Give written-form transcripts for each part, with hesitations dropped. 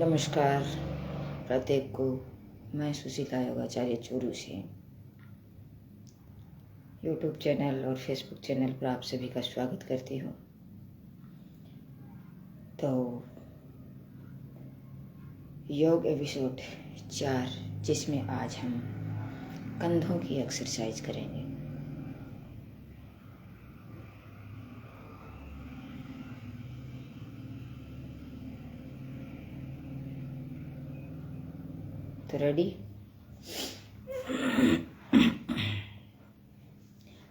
नमस्कार प्रत्येक को। मैं सुशीला योगाचार्य चूरू से यूट्यूब चैनल और फेसबुक चैनल पर आप सभी का स्वागत करती हूँ। तो योग एपिसोड 4, जिसमें आज हम कंधों की एक्सरसाइज करेंगे। तो रेडी?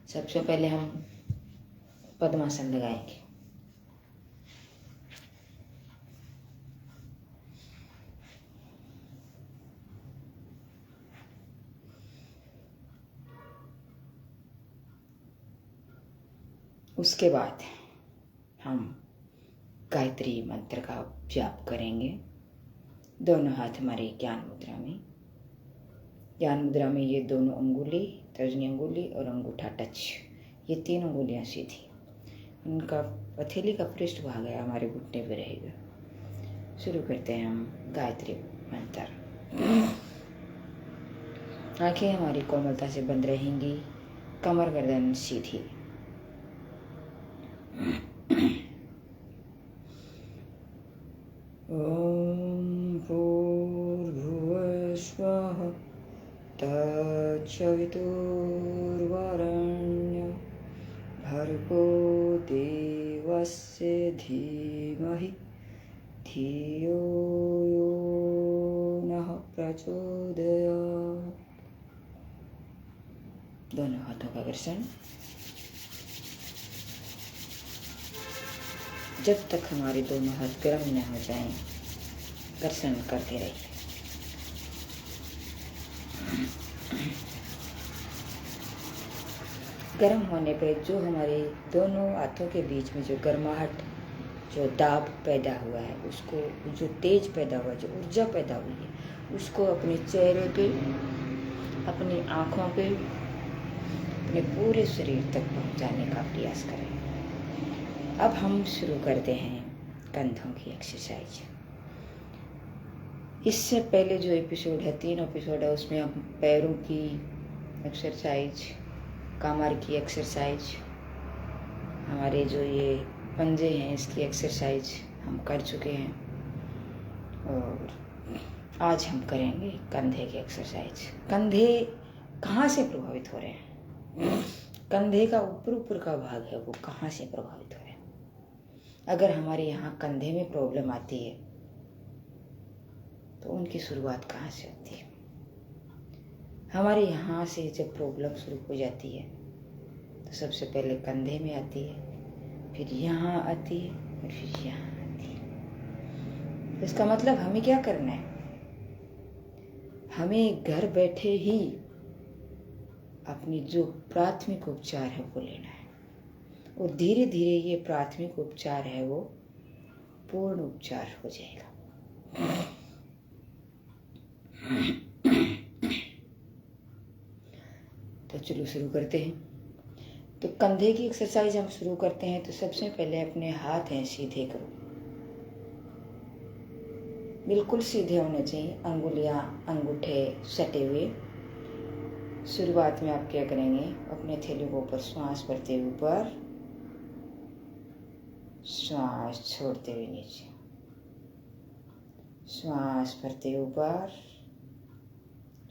सबसे पहले हम पद्मासन लगाएंगे। उसके बाद हम गायत्री मंत्र का जाप करेंगे। दोनों हाथ हमारे ज्ञान मुद्रा में। ज्ञान मुद्रा में ये दोनों अंगुली, तर्जनी अंगुली और अंगूठा टच, ये 3 अंगुलियां सीधी। उनका हथेली का पृष्ठ भाग है हमारे घुटने पे रहेगा। शुरू करते हैं हम गायत्री मंत्र। आंखें हमारी कोमलता से बंद रहेंगी, कमर गर्दन सीधी। ओम भूर्भुवः स्वः तत्सवितुर्वरेण्यं भर्गो देवस्य धीमहि धियो यो नः प्रचोदयात्। दोनों हाथों का घर्षण। जब तक हमारे दोनों हाथ गर्म न हो जाएं, घर्षण करते रहिए। गर्म होने पर जो हमारे दोनों हाथों के बीच में जो गर्माहट, जो दाब पैदा हुआ है, उसको, जो तेज पैदा हुआ, जो ऊर्जा पैदा हुई है, उसको अपने चेहरे पे, अपनी आँखों पे, अपने पूरे शरीर तक पहुँचाने का प्रयास करें। अब हम शुरू करते हैं कंधों की एक्सरसाइज। इससे पहले जो एपिसोड है, 3 एपिसोड है, उसमें हम पैरों की एक्सरसाइज, कमर की एक्सरसाइज, हमारे जो ये पंजे हैं इसकी एक्सरसाइज हम कर चुके हैं। और आज हम करेंगे कंधे की एक्सरसाइज। कंधे कहाँ से प्रभावित हो रहे हैं? कंधे का ऊपर का भाग है, वो कहाँ से प्रभावित हो रहे हैं? अगर हमारे यहाँ कंधे में प्रॉब्लम आती है तो उनकी शुरुआत कहाँ से होती है? हमारे यहाँ से जब प्रॉब्लम शुरू हो जाती है तो सबसे पहले कंधे में आती है, फिर यहाँ आती है और फिर यहाँ आती है। तो इसका मतलब हमें क्या करना है? हमें घर बैठे ही अपनी जो प्राथमिक उपचार है वो लेना है, और धीरे धीरे ये प्राथमिक उपचार है वो पूर्ण उपचार हो जाएगा। तो चलो शुरू करते हैं। तो कंधे की एक्सरसाइज हम शुरू करते हैं। तो सबसे पहले अपने हाथ हैं सीधे करो, बिल्कुल सीधे होने चाहिए, अंगुलियां, अंगूठे सटे हुए। शुरुआत में आप क्या करेंगे? अपने थैली को ऊपर श्वास भरते हुए ऊपर, श्वास छोड़ते हुए नीचे, श्वास भरते ऊपर,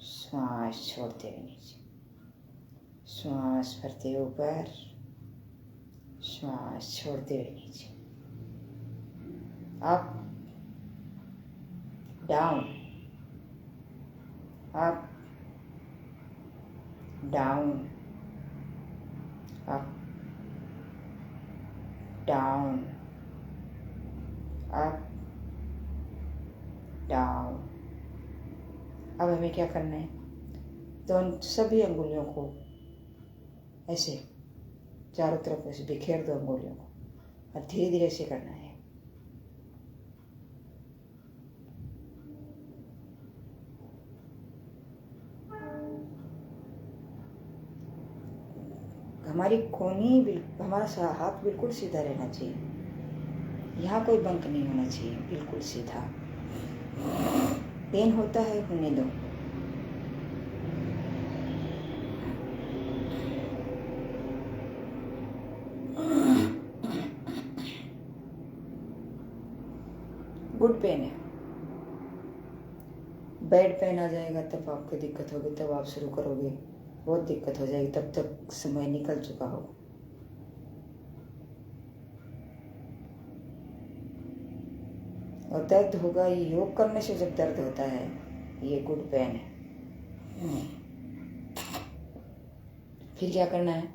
श्वास छोड़ते हुए नीचे, श्वास भरते ऊपर, श्वास छोड़ते हुए नीचे। Up down, up down, up down, up down. अब हमें क्या करना है? तो उन सभी अंगुलियों को ऐसे चारों तरफ ऐसे बिखेर दो अंगुलियों को, और धीरे धीरे ऐसे करना है। हमारी कोहनी, हमारा हाथ बिल्कुल सीधा रहना चाहिए, यहाँ कोई बंक नहीं होना चाहिए, बिल्कुल सीधा। पेन होता है, होने दो। गुड पेन है। बैड पेन आ जाएगा तब आपको दिक्कत होगी, तब आप शुरू करोगे, बहुत दिक्कत हो जाएगी, तब तक समय निकल चुका हो। और दर्द होगा, ये योग करने से जब दर्द होता है, ये गुड पेन है। फिर क्या करना है?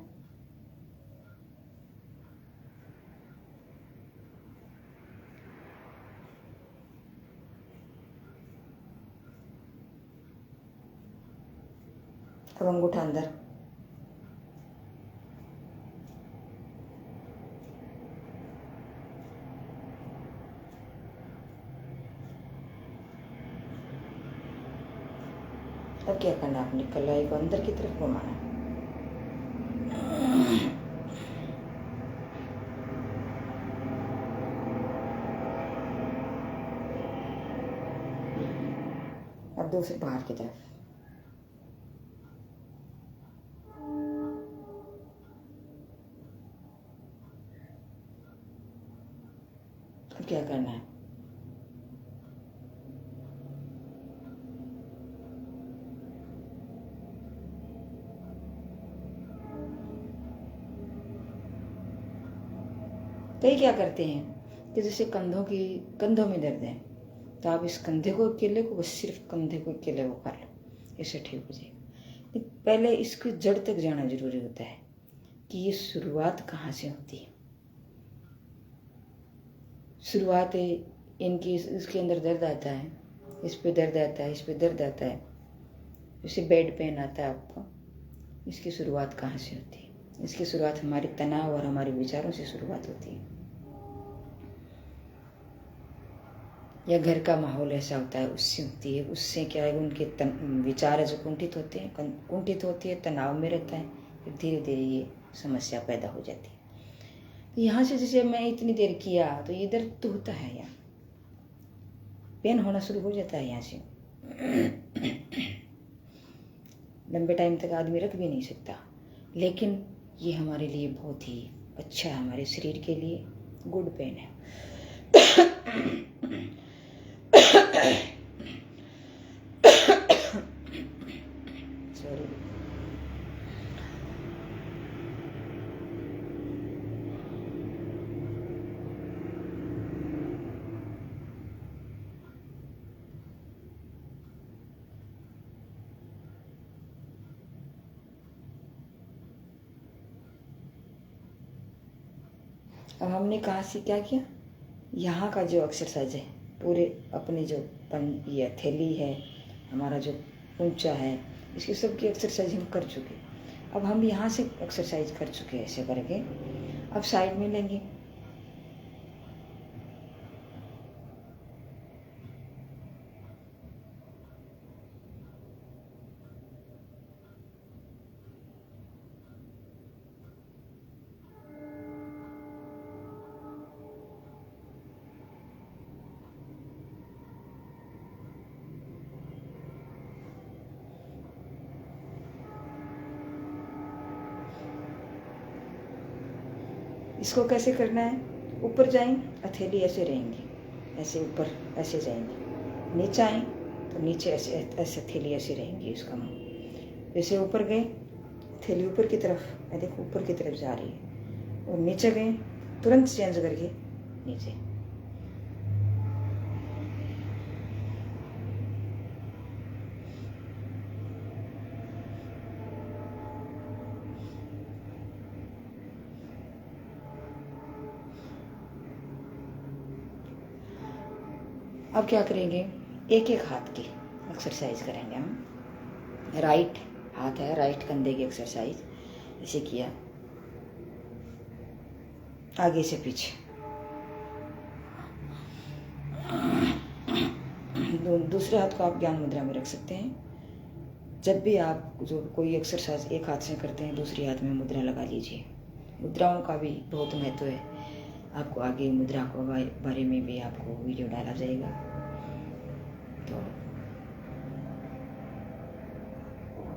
अब अंगूठा अंदर, अब क्या करना है? अपनी कलाई को अंदर की तरफ घुमाना है। अब दूसरे बाहर की तरफ। अब क्या करना है? कई क्या करते हैं कि जैसे कंधों में दर्द है, तो आप इस कंधे को अकेले को, बस सिर्फ कंधे को अकेले वो कर लो, इससे ठीक हो जाएगा। पहले इसकी जड़ तक जाना जरूरी होता है कि ये शुरुआत कहाँ से होती है। शुरुआत है इनकी, इसके अंदर दर्द आता है, इस पे दर्द आता है, इस पे दर्द आता है, जैसे बेड पेन आता है आपको, इसकी शुरुआत कहाँ से होती है? इसकी शुरुआत हमारे तनाव और हमारे विचारों से शुरुआत होती है, या घर का माहौल ऐसा होता है उससे होती है। उससे क्या है, उनके विचार जो कुंठित होती है, तनाव में रहता है, फिर धीरे धीरे ये समस्या पैदा हो जाती है। तो यहाँ से जैसे मैं इतनी देर किया तो ये दर्द तो होता है, यहाँ पेन होना शुरू हो जाता है। यहाँ से लंबे टाइम तक आदमी रख भी नहीं सकता, लेकिन ये हमारे लिए बहुत ही अच्छा है, हमारे शरीर के लिए गुड पेन है। सॉरी। अब हमने कहाँ से क्या किया? यहाँ का जो एक्सरसाइज है, पूरे अपने जो ये थैली है, हमारा जो ऊंचा है, इसकी सबकी एक्सरसाइज हम कर चुके। अब हम यहाँ से एक्सरसाइज कर चुके, ऐसे करके अब साइड में लेंगे। इसको कैसे करना है? ऊपर जाएंगे, हथेली ऐसे रहेंगी, ऐसे ऊपर ऐसे जाएंगे, नीचे आए तो नीचे ऐसे ऐसे हथेली ऐसे रहेंगी, इसका मुँह जैसे ऊपर गए, थैली ऊपर की तरफ, देखो ऊपर की तरफ जा रही है, और नीचे गए तुरंत चेंज करके नीचे। अब क्या करेंगे? एक एक हाथ की एक्सरसाइज करेंगे हम। राइट हाथ है, राइट कंधे की एक्सरसाइज ऐसे किया, आगे से पीछे, दूसरे हाथ को आप ज्ञान मुद्रा में रख सकते हैं। जब भी आप जो कोई एक्सरसाइज एक हाथ से करते हैं, दूसरे हाथ में मुद्रा लगा लीजिए। मुद्राओं का भी बहुत महत्व है, आपको आगे मुद्रा को बारे में भी आपको वीडियो डाला जाएगा। तो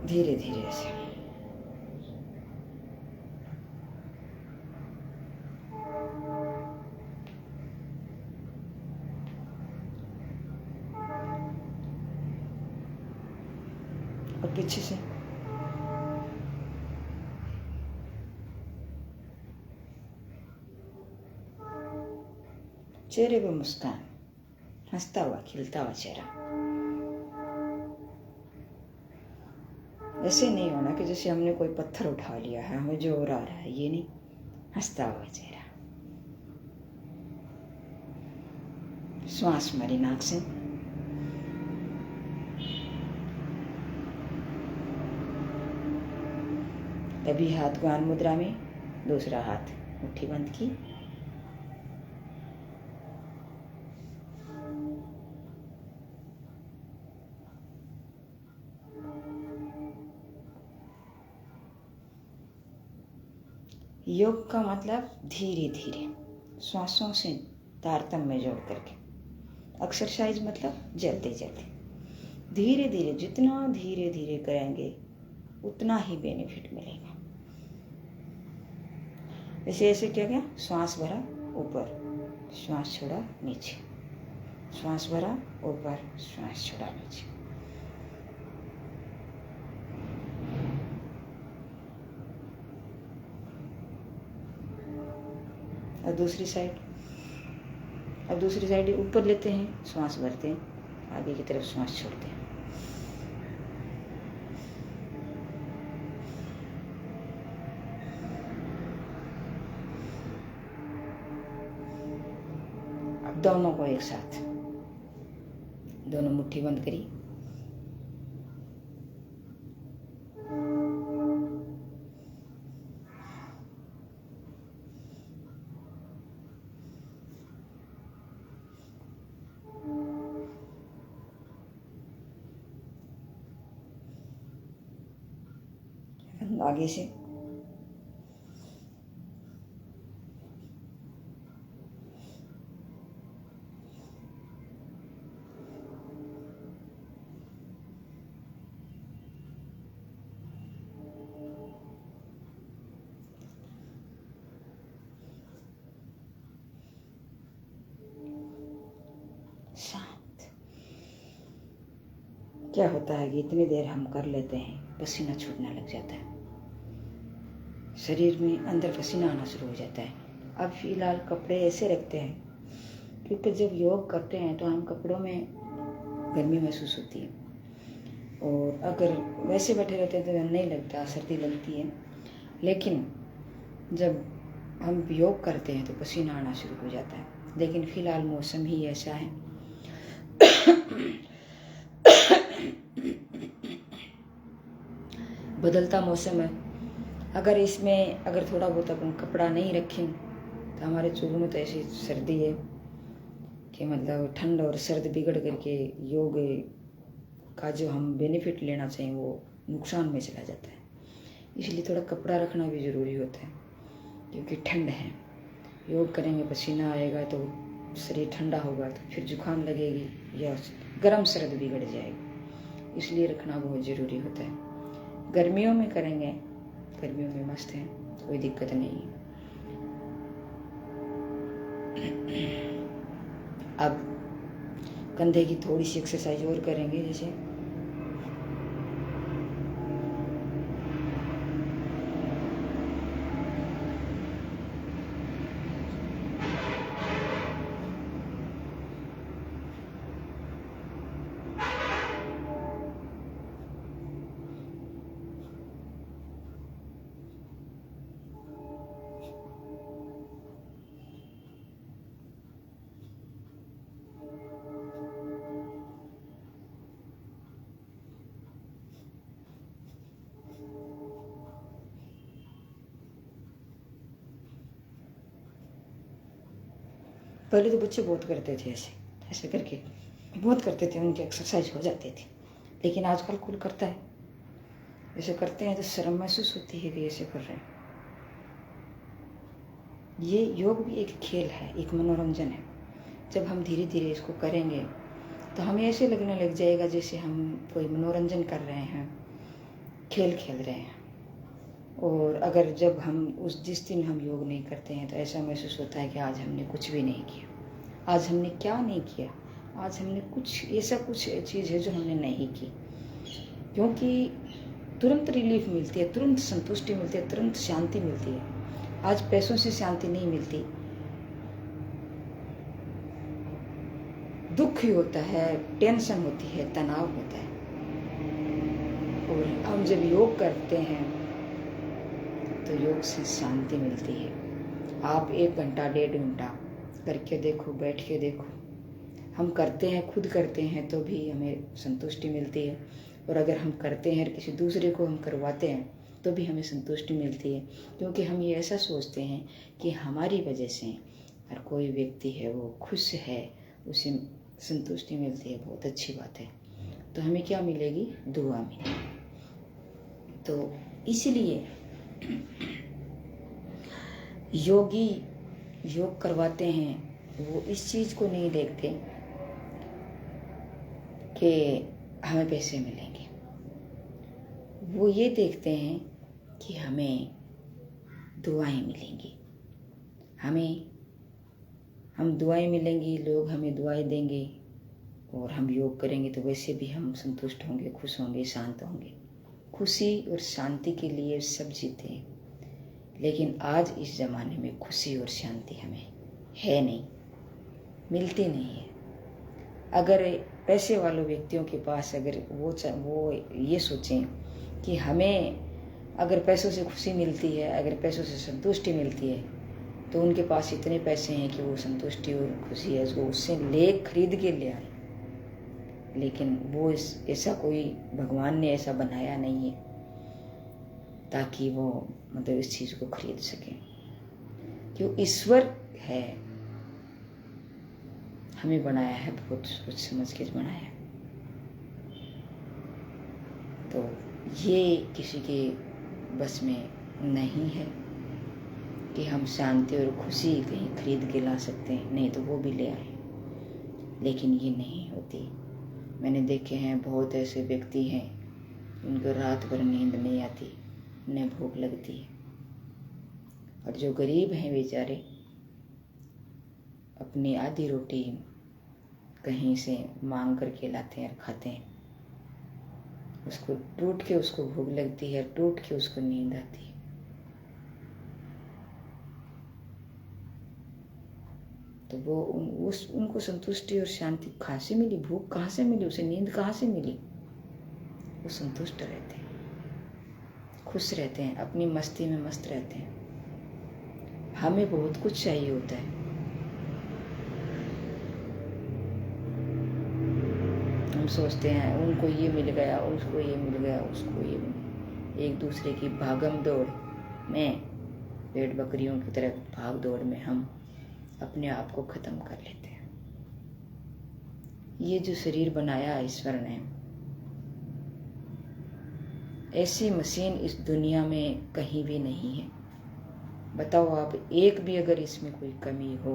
धीरे धीरे ऐसे और पीछे से चेहरे पे मुस्कान, हंसता हुआ खिलता हुआ चेहरा। ऐसे नहीं होना कि जैसे हमने कोई पत्थर उठा लिया है, हमें जोर आ रहा है, ये नहीं। हंसता हुआ चेहरा। श्वास मारी नाक से, अभी हाथ ज्ञान मुद्रा में, दूसरा हाथ मुट्ठी बंद की। योग का मतलब धीरे धीरे श्वासों से तारतम्य जोड़ करके। एक्सरसाइज मतलब जल्दी जल्दी, धीरे धीरे, जितना धीरे धीरे करेंगे उतना ही बेनिफिट मिलेगा। जैसे ऐसे क्या गया, श्वास भरा ऊपर, श्वास छोड़ा नीचे, श्वास भरा ऊपर, श्वास छोड़ा नीचे। और दूसरी साइड, अब दूसरी साइड ऊपर लेते हैं, श्वास भरते हैं, आगे की तरफ श्वास छोड़ते हैं। अब दोनों को एक साथ, दोनों मुट्ठी बंद करी, आगे से शांत। क्या होता है कि इतनी देर हम कर लेते हैं, पसीना छूटने लग जाता है, शरीर में अंदर पसीना आना शुरू हो जाता है। अब फिलहाल कपड़े ऐसे रखते हैं क्योंकि जब योग करते हैं तो हम कपड़ों में गर्मी महसूस होती है, और अगर वैसे बैठे रहते हैं तो नहीं लगता, सर्दी लगती है। लेकिन जब हम योग करते हैं तो पसीना आना शुरू हो जाता है। लेकिन फिलहाल मौसम ही ऐसा है बदलता मौसम है। अगर इसमें अगर थोड़ा बहुत अपन कपड़ा नहीं रखें तो हमारे चूरू में तो ऐसी सर्दी है कि मतलब ठंड और सर्द बिगड़ करके योग का जो हम बेनिफिट लेना चाहिए वो नुकसान में चला जाता है। इसलिए थोड़ा कपड़ा रखना भी ज़रूरी होता है, क्योंकि ठंड है। योग करेंगे पसीना आएगा तो शरीर ठंडा होगा तो फिर जुकाम लगेगी या गर्म सर्द बिगड़ जाएगी, इसलिए रखना बहुत ज़रूरी होता है। गर्मियों में करेंगे, गर्मियों में मस्त है, कोई दिक्कत नहीं है। अब कंधे की थोड़ी सी एक्सरसाइज और करेंगे, जैसे पहले तो बच्चे बहुत करते थे, ऐसे ऐसे करके बहुत करते थे, उनकी एक्सरसाइज हो जाती थी। लेकिन आजकल कौन करता है? ऐसे करते हैं तो शर्म महसूस होती है कि ऐसे कर रहे हैं। ये योग भी एक खेल है, एक मनोरंजन है। जब हम धीरे धीरे इसको करेंगे तो हमें ऐसे लगने लग जाएगा जैसे हम कोई मनोरंजन कर रहे हैं, खेल खेल रहे हैं। और अगर जब हम जिस दिन हम योग नहीं करते हैं तो ऐसा महसूस होता है कि आज हमने कुछ भी नहीं किया। आज हमने क्या नहीं किया? आज हमने कुछ चीज़ है जो हमने नहीं की, क्योंकि तुरंत रिलीफ मिलती है, तुरंत संतुष्टि मिलती है, तुरंत शांति मिलती है। आज पैसों से शांति नहीं मिलती, दुख ही होता है, टेंशन होती है, तनाव होता है। और हम जब योग करते हैं तो योग से शांति मिलती है। आप 1 घंटा 1.5 घंटा करके देखो, बैठ के देखो। हम करते हैं, खुद करते हैं तो भी हमें संतुष्टि मिलती है। और अगर हम करते हैं, किसी दूसरे को हम करवाते हैं तो भी हमें संतुष्टि मिलती है, क्योंकि हम ये ऐसा सोचते हैं कि हमारी वजह से हर कोई व्यक्ति है वो खुश है, उसे संतुष्टि मिलती है। बहुत अच्छी बात है। तो हमें क्या मिलेगी? दुआ मिलेगी। तो इसलिए योगी योग करवाते हैं वो इस चीज़ को नहीं देखते कि हमें पैसे मिलेंगे, वो ये देखते हैं कि हमें दुआएं मिलेंगी। हम दुआएं मिलेंगी, लोग हमें दुआएं देंगे और हम योग करेंगे तो वैसे भी हम संतुष्ट होंगे, खुश होंगे, शांत होंगे। खुशी और शांति के लिए सब जीते हैं, लेकिन आज इस ज़माने में खुशी और शांति हमें है नहीं, मिलती नहीं है। अगर पैसे वालों व्यक्तियों के पास अगर वो ये सोचें कि हमें अगर पैसों से खुशी मिलती है, अगर पैसों से संतुष्टि मिलती है, तो उनके पास इतने पैसे हैं कि वो संतुष्टि और खुशी है उसको उससे खरीद के ले आए। लेकिन वो ऐसा कोई भगवान ने ऐसा बनाया नहीं है ताकि वो मतलब इस चीज़ को खरीद सकें। क्यों? ईश्वर है, हमें बनाया है, बहुत सोच समझ के बनाया है। तो ये किसी के बस में नहीं है कि हम शांति और खुशी कहीं खरीद के ला सकते हैं, नहीं तो वो भी ले आए, लेकिन ये नहीं होती। मैंने देखे हैं बहुत ऐसे व्यक्ति हैं उनको रात भर नींद नहीं आती, उन्हें भूख लगती है, और जो गरीब हैं बेचारे अपनी आधी रोटी कहीं से मांग करके लाते हैं और खाते हैं। उसको टूट के उसको भूख लगती है, टूट के उसको नींद आती है। तो वो उनको संतुष्टि और शांति कहाँ से मिली? भूख कहाँ से मिली? उसे नींद कहाँ से मिली? वो संतुष्ट रहते हैं, खुश रहते हैं, अपनी मस्ती में मस्त रहते हैं। हमें बहुत कुछ चाहिए होता है। हम सोचते हैं उनको ये मिल गया, उसको ये मिल गया, उसको ये मिल गया। एक दूसरे की भागम दौड़ में, भेड़ बकरियों की तरह भाग दौड़ में हम अपने आप को खत्म कर लेते हैं। ये जो शरीर बनाया ईश्वर ने, ऐसी मशीन इस दुनिया में कहीं भी नहीं है। बताओ आप, एक भी अगर इसमें कोई कमी हो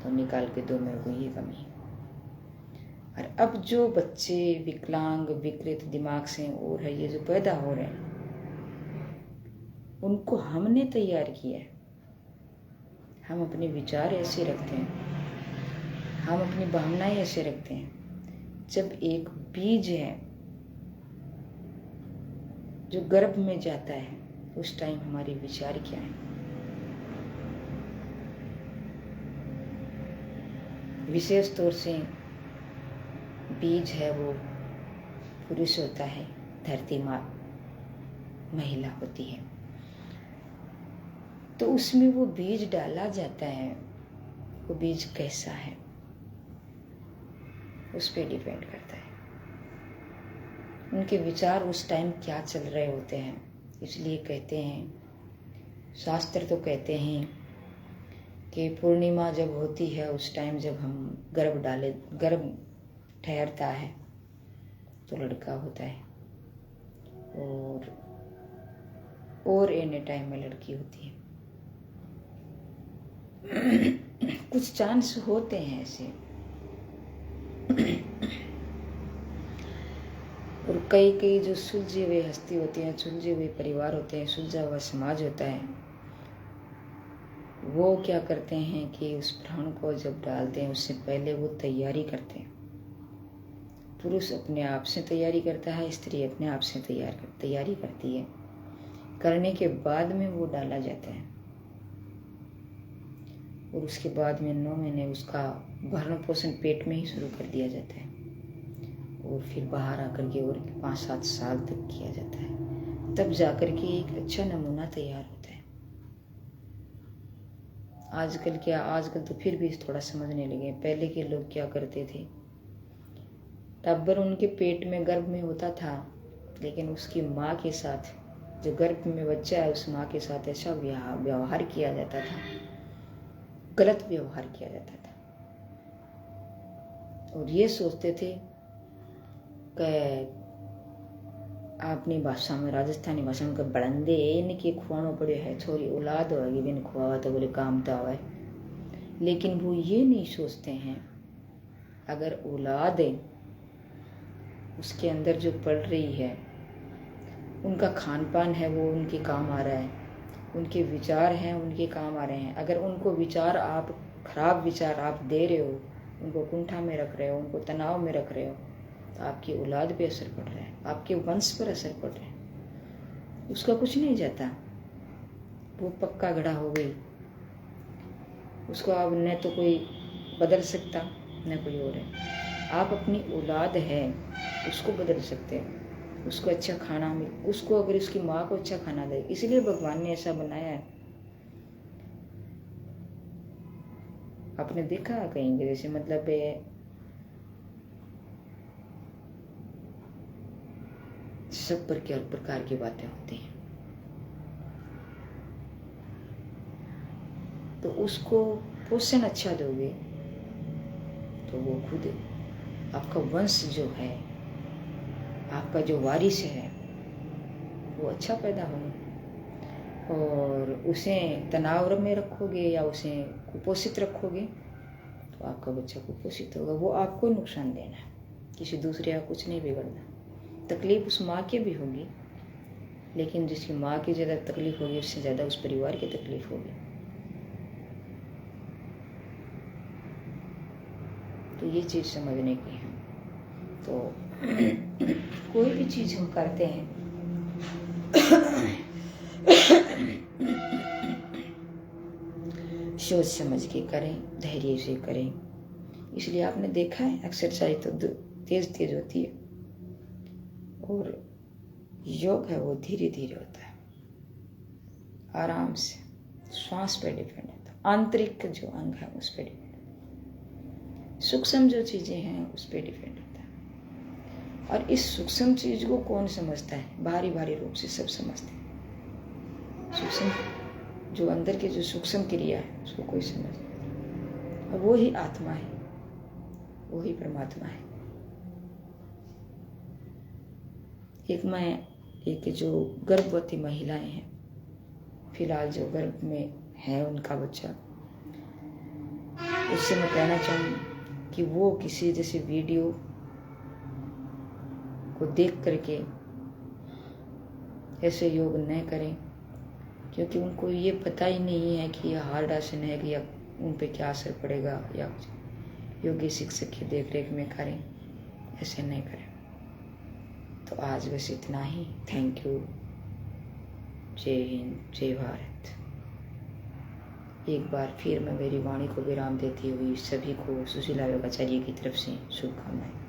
तो निकाल के दो मेरे को ये कमी है। और अब जो बच्चे विकलांग विकृत दिमाग से और है, ये जो पैदा हो रहे हैं, उनको हमने तैयार किया है। हम अपने विचार ऐसे रखते हैं, हम अपनी भावनाएं ऐसे रखते हैं। जब एक बीज है जो गर्भ में जाता है, उस टाइम हमारे विचार क्या है? विशेष तौर से बीज है वो पुरुष होता है, धरती माँ महिला होती है। तो उसमें वो बीज डाला जाता है, वो बीज कैसा है उस पर डिपेंड करता है। उनके विचार उस टाइम क्या चल रहे होते हैं। इसलिए कहते हैं, शास्त्र तो कहते हैं कि पूर्णिमा जब होती है उस टाइम जब हम गर्भ ठहरता है तो लड़का होता है, और एनी टाइम में लड़की होती है। कुछ चांस होते हैं ऐसे कई कई जो सुलझे हुए हस्ती होती हैं, सुलझे हुए परिवार होते हैं, सुलझा हुआ समाज होता है, वो क्या करते हैं कि उस प्राण को जब डालते हैं उससे पहले वो तैयारी करते हैं। पुरुष अपने आप से तैयारी करता है, स्त्री अपने आप से तैयारी करती है। करने के बाद में वो डाला जाता है और उसके बाद में 9 महीने उसका भरण पोषण पेट में ही शुरू कर दिया जाता है और फिर बाहर आकर के और 5-7 साल तक किया जाता है, तब जाकर के एक अच्छा नमूना तैयार होता है। आजकल तो फिर भी थोड़ा समझने लगे। पहले के लोग क्या करते थे, टब्बर उनके पेट में गर्भ में होता था, लेकिन उसकी माँ के साथ, जो गर्भ में बच्चा है उस माँ के साथ ऐसा व्यवहार किया जाता था, गलत व्यवहार किया जाता था और ये सोचते थे कि अपनी भाषा में, राजस्थानी भाषा में, बड़ंदे इनके खुआनो पड़े है, छोरी औलाद होगी बिन खुआवा तो बोले काम तो आवे। लेकिन वो ये नहीं सोचते हैं अगर औलाद है उसके अंदर जो पड़ रही है, उनका खान पान है वो उनके काम आ रहा है, उनके विचार हैं उनके काम आ रहे हैं। अगर उनको खराब विचार आप दे रहे हो, उनको कुंठा में रख रहे हो, उनको तनाव में रख रहे हो, तो आपकी औलाद पे असर पड़ रहा है, आपके वंश पर असर पड़ रहा है। उसका कुछ नहीं जाता, वो पक्का गढ़ा हो गई, उसको अब न तो कोई बदल सकता न कोई और है। आप अपनी औलाद है उसको बदल सकते हैं, उसको अच्छा खाना मिल, उसको अगर उसकी माँ को अच्छा खाना दे, इसलिए भगवान ने ऐसा बनाया है। आपने देखा कहीं जैसे मतलब सब प्रकार की बातें होती हैं, तो उसको पोषण अच्छा दोगे तो वो खुद आपका वंश जो है, आपका जो वारिस है वो अच्छा पैदा होगा। और उसे तनाव में रखोगे या उसे कुपोषित रखोगे तो आपका बच्चा कुपोषित होगा। वो आपको नुकसान देना है, किसी दूसरे का कुछ नहीं बिगड़ना। तकलीफ उस माँ की भी होगी, लेकिन जिसकी माँ की ज़्यादा तकलीफ होगी उससे ज़्यादा उस परिवार की तकलीफ होगी। तो ये चीज़ समझने की है। तो कोई भी चीज़ हम करते हैं सोच समझ के करें, धैर्य से करें। इसलिए आपने देखा है एक्सरसाइज तो तेज होती है और योग है वो धीरे धीरे होता है, आराम से, श्वास पे डिपेंड होता है, आंतरिक जो अंग है उस पर डिपेंड, सूक्ष्म जो चीज़ें हैं उस पर डिपेंड होता है। और इस सूक्ष्म चीज को कौन समझता है? भारी रूप से सब समझते हैं। सूक्ष्म जो अंदर के जो सूक्ष्म क्रिया है उसको कोई समझ नहीं, और वो ही आत्मा है, वो ही परमात्मा है। एक जो गर्भवती महिलाएं हैं, फिलहाल जो गर्भ में है उनका बच्चा, उससे मैं कहना चाहूँगी कि वो किसी जैसे वीडियो को देख करके ऐसे योग न करें, क्योंकि उनको ये पता ही नहीं है कि यह हार्ड आसन है कि या उन पे क्या असर पड़ेगा, या योगी शिक्षक की देख रेख में करें, ऐसे नहीं करें। तो आज बस इतना ही। Thank you. जय हिंद, जय भारत। एक बार फिर मैं मेरी वाणी को विराम देती हुई सभी को सुशीला योगाचार्य की तरफ से शुभकामनाएं।